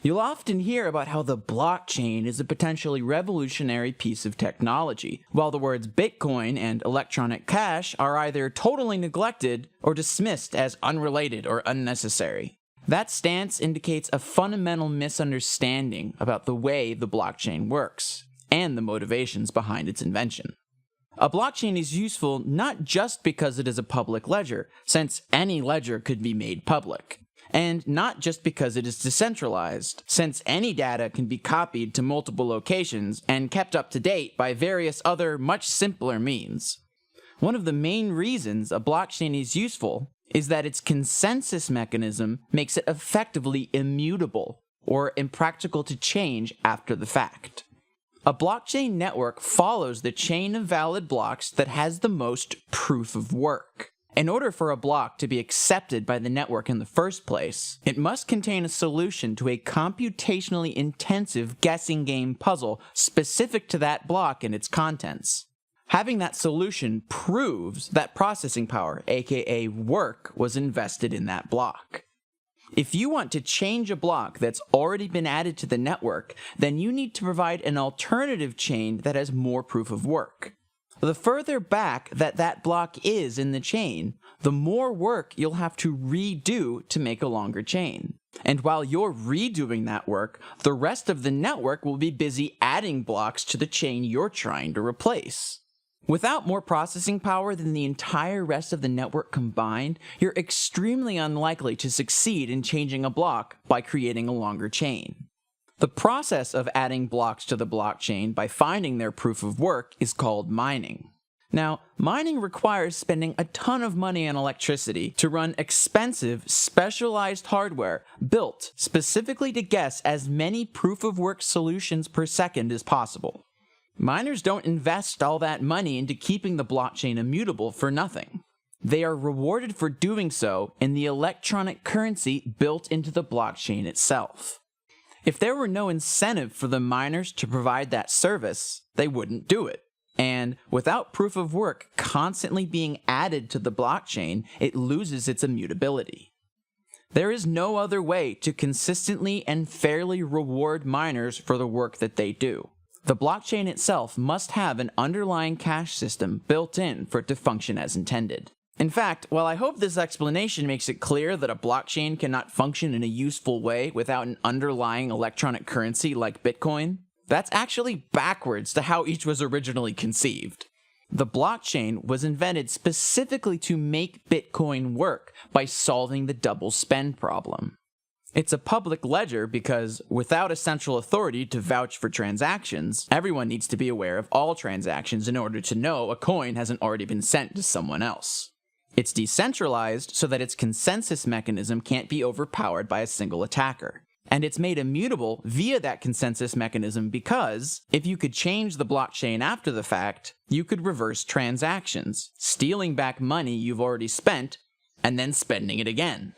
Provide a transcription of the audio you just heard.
You'll often hear about how the blockchain is a potentially revolutionary piece of technology, while the words Bitcoin and electronic cash are either totally neglected or dismissed as unrelated or unnecessary. That stance indicates a fundamental misunderstanding about the way the blockchain works, and the motivations behind its invention. A blockchain is useful not just because it is a public ledger, since any ledger could be made public. And not just because it is decentralized, since any data can be copied to multiple locations and kept up to date by various other much simpler means. One of the main reasons a blockchain is useful is that its consensus mechanism makes it effectively immutable, or impractical to change after the fact. A blockchain network follows the chain of valid blocks that has the most proof of work. In order for a block to be accepted by the network in the first place, it must contain a solution to a computationally intensive guessing game puzzle specific to that block and its contents. Having that solution proves that processing power, aka work, was invested in that block. If you want to change a block that's already been added to the network, then you need to provide an alternative chain that has more proof of work. The further back that block is in the chain, the more work you'll have to redo to make a longer chain. And while you're redoing that work, the rest of the network will be busy adding blocks to the chain you're trying to replace. Without more processing power than the entire rest of the network combined, you're extremely unlikely to succeed in changing a block by creating a longer chain. The process of adding blocks to the blockchain by finding their proof of work is called mining. Now, mining requires spending a ton of money on electricity to run expensive, specialized hardware built specifically to guess as many proof of work solutions per second as possible. Miners don't invest all that money into keeping the blockchain immutable for nothing. They are rewarded for doing so in the electronic currency built into the blockchain itself. If there were no incentive for the miners to provide that service, they wouldn't do it. And without proof of work constantly being added to the blockchain, it loses its immutability. There is no other way to consistently and fairly reward miners for the work that they do. The blockchain itself must have an underlying cash system built in for it to function as intended. In fact, while I hope this explanation makes it clear that a blockchain cannot function in a useful way without an underlying electronic currency like Bitcoin, that's actually backwards to how each was originally conceived. The blockchain was invented specifically to make Bitcoin work by solving the double spend problem. It's a public ledger because, without a central authority to vouch for transactions, everyone needs to be aware of all transactions in order to know a coin hasn't already been sent to someone else. It's decentralized so that its consensus mechanism can't be overpowered by a single attacker. And it's made immutable via that consensus mechanism because, if you could change the blockchain after the fact, you could reverse transactions, stealing back money you've already spent, and then spending it again.